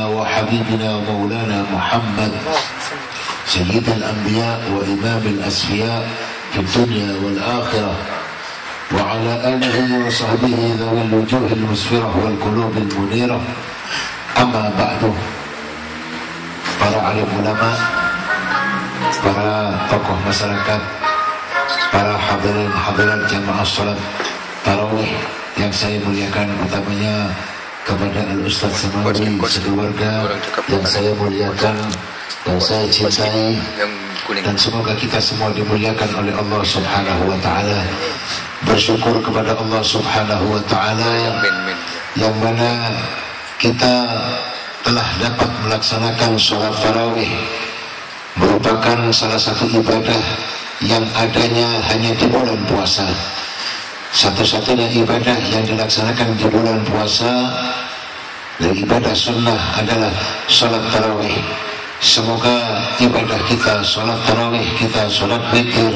وحبيبنا ومولانا محمد سيد الأنبياء وإمام الأسفياء في الدنيا والآخرة وعلى آله وصحبه ذوي الوجوه المسفرة والقلوب المنيرة. أما بعد, para alim ulama, para tokoh masyarakat, para hadirin hadirat jamaah salat tarawih yang saya muliakan, utamanya kepada Al-Ustaz Samawi sekeluarga yang saya muliakan dan saya cintai, dan semoga kita semua dimuliakan oleh Allah Subhanahu wa ta'ala. Bersyukur kepada Allah Subhanahu wa ta'ala yang mana kita telah dapat melaksanakan sholat tarawih, merupakan salah satu ibadah yang adanya hanya di bulan puasa. Satu-satunya ibadah yang dilaksanakan di bulan puasa dan ibadah sunnah adalah sholat tarawih. Semoga ibadah kita, sholat tarawih kita, sholat witir,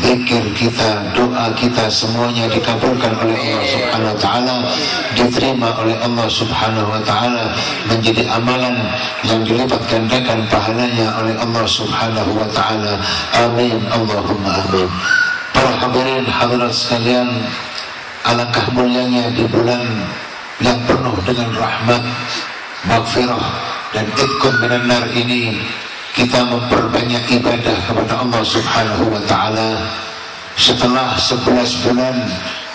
zikir kita, doa kita, semuanya dikabulkan oleh Allah Subhanahu wa ta'ala, diterima oleh Allah Subhanahu wa ta'ala, menjadi amalan yang dilipat gandakan pahalanya oleh Allah Subhanahu wa ta'ala. Amin, Allahumma amin. Para hadirin hadirat sekalian, alangkah mulianya di bulan yang penuh dengan rahmat, maghfirah dan itqun minan nar ini, kita memperbanyak ibadah kepada Allah Subhanahu wa ta'ala. Setelah 11 bulan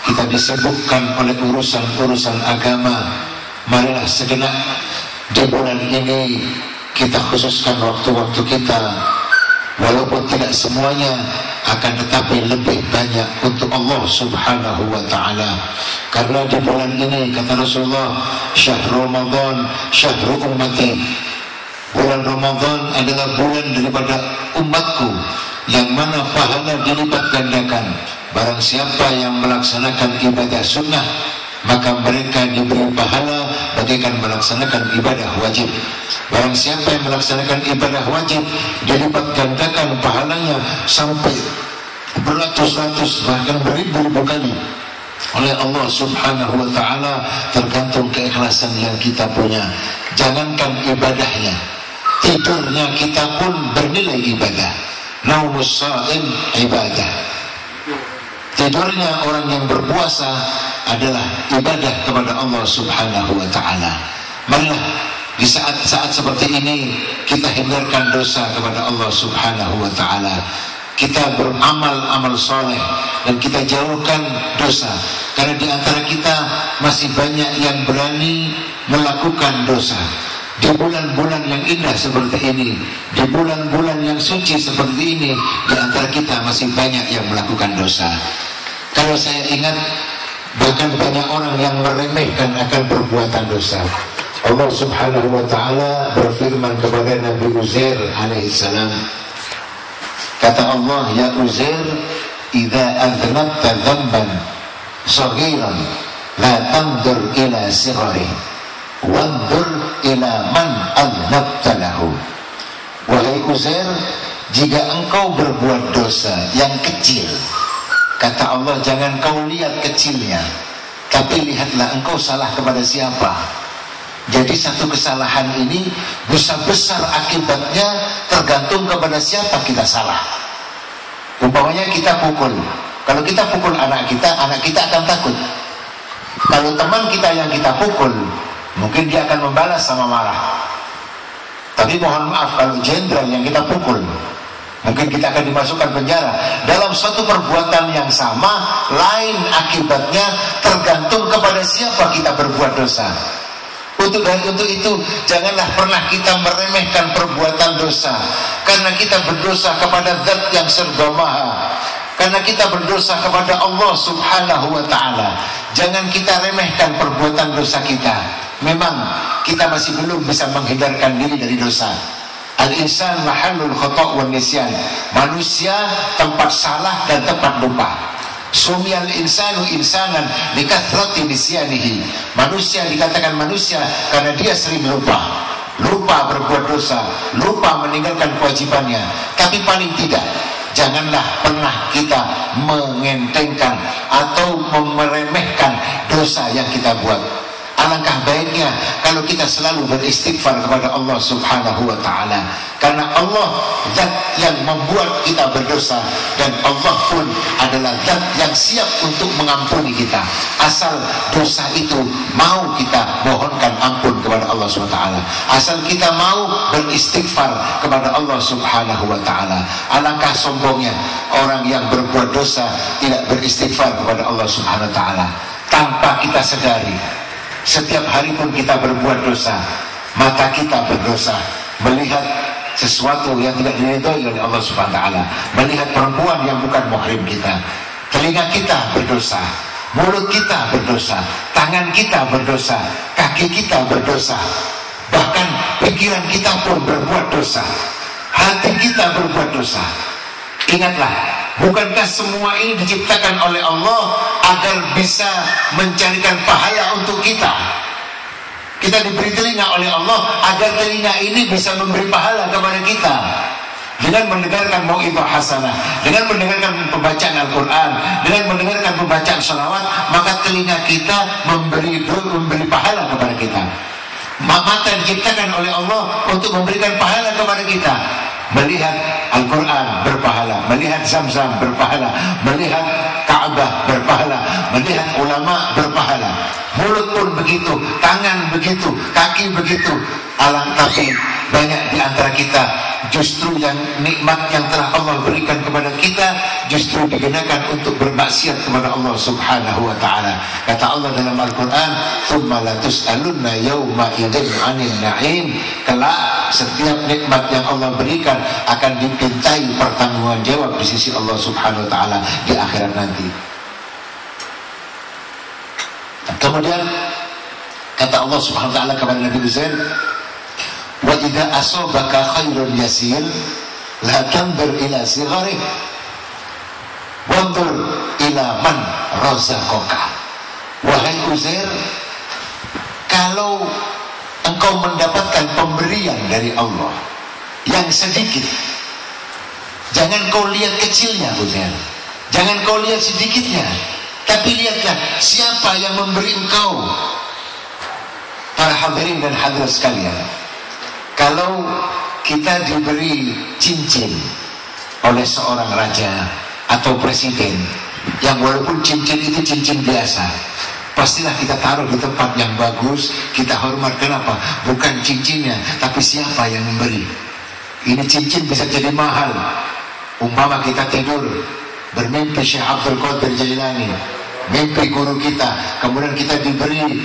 kita disibukkan oleh urusan-urusan agama, marilah sejenak di bulan ini kita khususkan waktu-waktu kita, walaupun tidak semuanya, akan tetapi lebih banyak untuk Allah Subhanahu wa ta'ala. Karena di bulan ini kata Rasulullah, syahrul Ramadan syahrul ummati, bulan Ramadan adalah bulan daripada umatku, yang mana pahala dilipat gandakan. Barang siapa yang melaksanakan ibadah sunnah, maka mereka diberi pahala bagaikan melaksanakan ibadah wajib. Barang siapa yang melaksanakan ibadah wajib, dilipat gandakan pahalanya sampai beratus-ratus bahkan beribu-ribu kali oleh Allah Subhanahu wa ta'ala, tergantung keikhlasan yang kita punya. Jangankan ibadahnya, tidurnya kita pun bernilai ibadah. Naumus sha'im ibadah. Tidurnya orang yang berpuasa adalah ibadah kepada Allah Subhanahu wa ta'ala. Marilah di saat-saat seperti ini kita hindarkan dosa kepada Allah Subhanahu wa ta'ala. Kita beramal amal soleh dan kita jauhkan dosa, karena di antara kita masih banyak yang berani melakukan dosa. Di bulan-bulan yang indah seperti ini, di bulan-bulan yang suci seperti ini, di antara kita masih banyak yang melakukan dosa. Kalau saya ingat, bahkan banyak orang yang meremehkan akan perbuatan dosa. Allah Subhanahu wa ta'ala berfirman kepada Nabi Uzair alaihissalam, kata Allah, ya Uzair, idza aznabta dzamban saghiran la tanzur ila sighari wanzur ila man aznabta lahu. Wahai Uzair, jika engkau berbuat dosa yang kecil, kata Allah, jangan kau lihat kecilnya, tapi lihatlah engkau salah kepada siapa. Jadi satu kesalahan ini besar-besar akibatnya tergantung kepada siapa kita salah. Umpamanya kita pukul, kalau kita pukul anak kita akan takut. Kalau teman kita yang kita pukul, mungkin dia akan membalas sama marah. Tapi mohon maaf, kalau jenderal yang kita pukul, mungkin kita akan dimasukkan penjara. Dalam suatu perbuatan yang sama, lain akibatnya tergantung kepada siapa kita berbuat dosa. Untuk itu janganlah pernah kita meremehkan perbuatan dosa, karena kita berdosa kepada Zat yang serba maha, karena kita berdosa kepada Allah Subhanahu wa ta'ala. Jangan kita remehkan perbuatan dosa kita. Memang kita masih belum bisa menghindarkan diri dari dosa. Al-insan mahallul khata' wan nisyan. Manusia tempat salah dan tempat lupa. Sumiyal insanu insanan likathrati nisyanihi. Manusia dikatakan manusia karena dia sering lupa berbuat dosa, lupa meninggalkan kewajibannya. Tapi paling tidak, janganlah pernah kita mengentengkan atau meremehkan dosa yang kita buat. Alangkah baiknya kalau kita selalu beristighfar kepada Allah Subhanahu wa ta'ala, karena Allah zat yang membuat kita berdosa, dan Allah pun adalah zat yang siap untuk mengampuni kita, asal dosa itu mau kita mohonkan ampun kepada Allah Subhanahu wa ta'ala, asal kita mau beristighfar kepada Allah Subhanahu wa ta'ala. Alangkah sombongnya orang yang berbuat dosa tidak beristighfar kepada Allah Subhanahu wa ta'ala tanpa kita sadari. Setiap hari pun kita berbuat dosa. Mata kita berdosa, melihat sesuatu yang tidak diridhoi oleh Allah Subhanahu wa ta'ala, melihat perempuan yang bukan mahram kita. Telinga kita berdosa, mulut kita berdosa, tangan kita berdosa, kaki kita berdosa, bahkan pikiran kita pun berbuat dosa, hati kita berbuat dosa. Ingatlah, bukankah semua ini diciptakan oleh Allah agar bisa mencarikan pahala untuk kita? Kita diberi telinga oleh Allah agar telinga ini bisa memberi pahala kepada kita dengan mendengarkan mau'izah hasanah, dengan mendengarkan pembacaan Al-Quran, dengan mendengarkan pembacaan salawat, maka telinga kita memberi pahala kepada kita. Mata diciptakan oleh Allah untuk memberikan pahala kepada kita. Melihat Al-Quran berpahala, melihat Zam-Zam berpahala, melihat Ka'bah berpahala, melihat ulama berpahala. Mulut pun begitu, tangan begitu, kaki begitu. Tapi banyak di antara kita justru yang nikmat yang telah Allah berikan kepada kita justru digunakan untuk bermaksiat kepada Allah Subhanahu wa ta'ala. Kata Allah dalam Al-Quran, "Tsumma la tus'alunna yawma idzin 'anil na'im." Kelak setiap nikmat yang Allah berikan akan dipintai pertanggungjawaban di sisi Allah Subhanahu wa ta'ala di akhirat nanti. Kemudian kata Allah Subhanahu wa ta'ala kepada Nabi Uzair, "Wa idza asabaka khairun yasir la tanzur ila sigharih wanzur ila man razaqaka." Wahai Uzair, kalau engkau mendapatkan pemberian dari Allah yang sedikit, jangan kau lihat kecilnya Uzair, jangan kau lihat sedikitnya, tapi lihatlah siapa yang memberi engkau. Para hadirin dan hadirat sekalian, kalau kita diberi cincin oleh seorang raja atau presiden, yang walaupun cincin itu cincin biasa, pastilah kita taruh di tempat yang bagus, kita hormat. Kenapa? Bukan cincinnya, tapi siapa yang memberi. Ini cincin bisa jadi mahal. Umpama kita tidur bermimpi Syekh Abdul Qadir Jailani, mimpi guru kita, kemudian kita diberi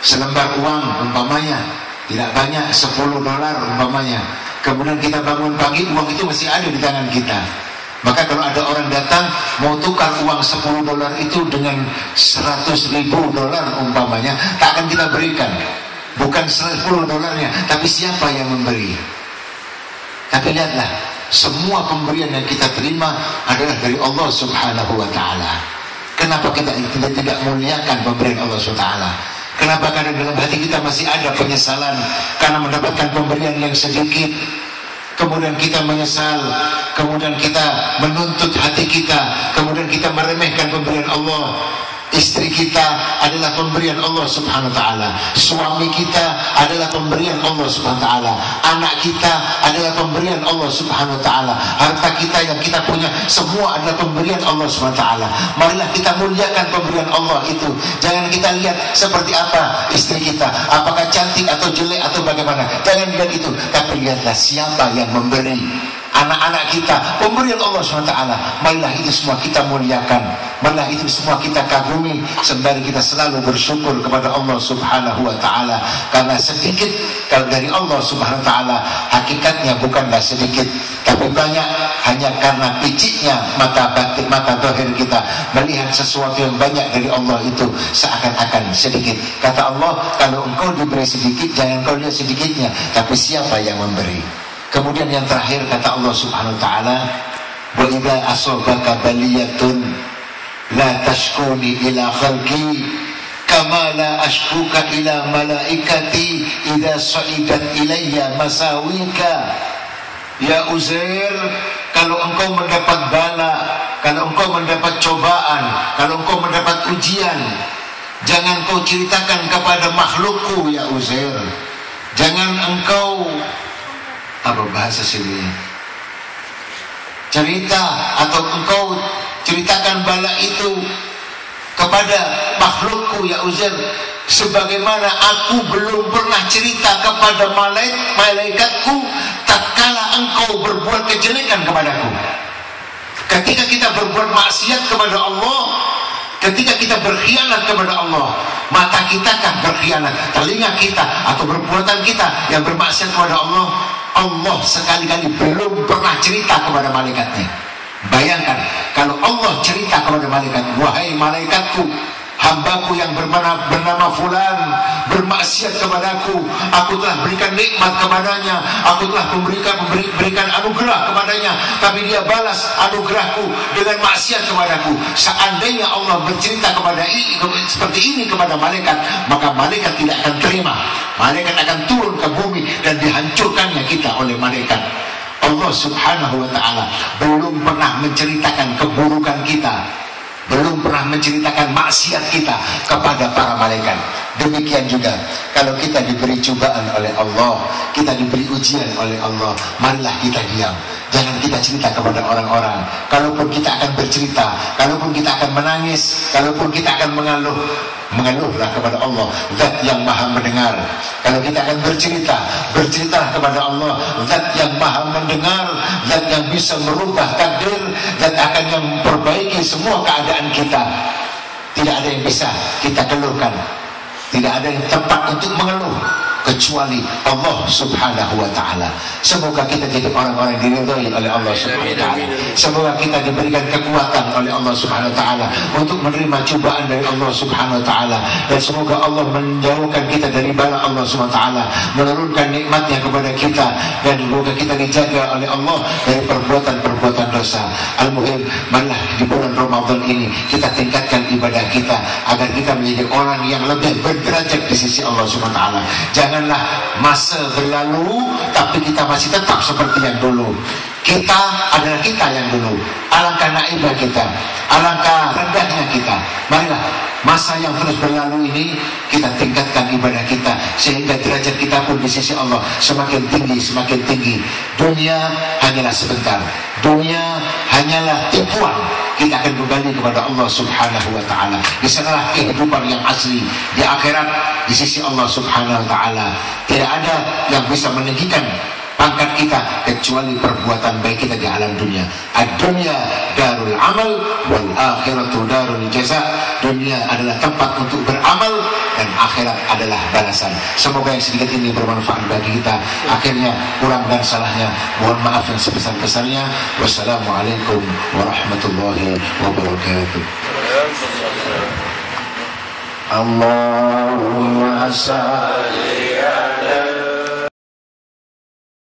selembar uang umpamanya, tidak banyak, $10 umpamanya, kemudian kita bangun pagi, uang itu masih ada di tangan kita. Maka kalau ada orang datang mau tukar uang $10 itu dengan $100.000 umpamanya, tak akan kita berikan. Bukan $10-nya, tapi siapa yang memberi. Tapi lihatlah, semua pemberian yang kita terima adalah dari Allah Subhanahu wa ta'ala. Kenapa kita tidak muliakan pemberian Allah Subhanahu wa ta'ala? Kenapa kadang dalam hati kita masih ada penyesalan karena mendapatkan pemberian yang sedikit? Kemudian kita menyesal, kemudian kita menuntut hati kita, kemudian kita meremehkan pemberian Allah. Istri kita adalah pemberian Allah Subhanahu wa ta'ala, suami kita adalah pemberian Allah Subhanahu wa ta'ala, anak kita adalah pemberian Allah Subhanahu wa ta'ala, harta kita yang kita punya semua adalah pemberian Allah Subhanahu wa ta'ala. Marilah kita muliakan pemberian Allah itu. Jangan kita lihat seperti apa istri kita, apakah cantik atau jelek atau bagaimana, jangan lihat itu, tapi lihatlah siapa yang memberi. Anak-anak kita pemberian Allah SWT. Marilah itu semua kita muliakan, marilah itu semua kita kagumi, sembari kita selalu bersyukur kepada Allah Subhanahu wa ta'ala. Karena sedikit kalau dari Allah Subhanahu wa ta'ala hakikatnya bukanlah sedikit, tapi banyak, hanya karena piciknya mata batin, mata zahir kita melihat sesuatu yang banyak dari Allah itu seakan-akan sedikit. Kata Allah, kalau engkau diberi sedikit, jangan kau lihat sedikitnya, tapi siapa yang memberi. Kemudian yang terakhir kata Allah Subhanahu wa ta'ala, wa idza asabaka baliyatun la tashkuni ila khalqi kama la ashkuka ila malaikati idza sa'idat ilayya masawika. Ya Uzair, kalau engkau mendapat bala, kalau engkau mendapat cobaan, kalau engkau mendapat ujian, Jangan kau ceritakan kepada makhlukku ya Uzair. Jangan engkau, apa bahasa sini, cerita atau engkau ceritakan bala itu kepada makhlukku ya Uzair, sebagaimana aku belum pernah cerita kepada malaikatku tatkala engkau berbuat kejelekan kepadaku. Ketika kita berbuat maksiat kepada Allah, ketika kita berkhianat kepada Allah, mata kita kan berkhianat, telinga kita atau perbuatan kita yang bermaksiat kepada Allah, Allah sekali-kali belum pernah cerita kepada malaikatnya. Bayangkan kalau Allah cerita kepada malaikat, wahai malaikatku, hambaku yang bernama Fulan bermaksiat kepadaku, aku telah berikan nikmat kepadanya, aku telah berikan anugerah kepadanya, tapi dia balas anugerahku dengan maksiat kepadaku. Seandainya Allah bercerita seperti ini kepada malaikat, maka malaikat tidak akan terima. Malaikat akan turun ke bumi dan dihancurkannya kita oleh malaikat. Allah subhanahu wa ta'ala belum pernah menceritakan keburukan kita, belum pernah menceritakan maksiat kita kepada para malaikat. Demikian juga kalau kita diberi cobaan oleh Allah, kita diberi ujian oleh Allah, marilah kita diam. Jangan kita cerita kepada orang-orang. Kalaupun kita akan bercerita, kalaupun kita akan menangis, kalaupun kita akan mengeluh, mengeluhlah kepada Allah, Zat yang maha mendengar. Kalau kita akan bercerita, berceritalah kepada Allah, Zat yang maha mendengar, Zat yang bisa merubah takdir, Zat akan yang memperbaiki semua keadaan kita. Tidak ada yang bisa kita keluhkan, tidak ada yang tepat untuk mengeluh kecuali Allah subhanahu wa ta'ala. Semoga kita jadi orang-orang yang diridhai oleh Allah subhanahu wa ta'ala. Semoga kita diberikan kekuatan oleh Allah subhanahu wa ta'ala untuk menerima cobaan dari Allah subhanahu wa ta'ala. Dan semoga Allah menjauhkan kita dari bala Allah subhanahu wa ta'ala, menurunkan nikmatnya kepada kita, dan semoga kita dijaga oleh Allah dari perbuatan-perbuatan dosa. Al-Muhim, marilah di bulan Ramadan ini kita tingkatkan ibadah kita agar kita menjadi orang yang lebih berderajat di sisi Allah subhanahu wa ta'ala. Janganlah masa berlalu tapi kita masih tetap seperti yang dulu. Kita adalah kita yang dulu. Alangkah naibah kita, alangkah rendahnya kita. Marilah masa yang terus berlalu ini kita tingkatkan ibadah kita sehingga derajat kita pun di sisi Allah semakin tinggi, semakin tinggi. Dunia hanyalah sebentar, dunia hanyalah tipuan. Kita akan kembali kepada Allah subhanahu wa ta'ala. Di sanalah kehidupan yang asli. Di akhirat, di sisi Allah subhanahu wa ta'ala, tidak ada yang bisa meninggikan pangkat kita kecuali perbuatan baik kita di alam dunia. Ad-dunya darul amal wal akhiratu darul jaza. Dunia adalah tempat untuk beramal dan akhirat adalah balasan. Semoga yang sedikit ini bermanfaat bagi kita. Akhirnya kurang dan salahnya mohon maaf yang sebesar-besarnya. Wassalamualaikum warahmatullahi wabarakatuh. Allahumma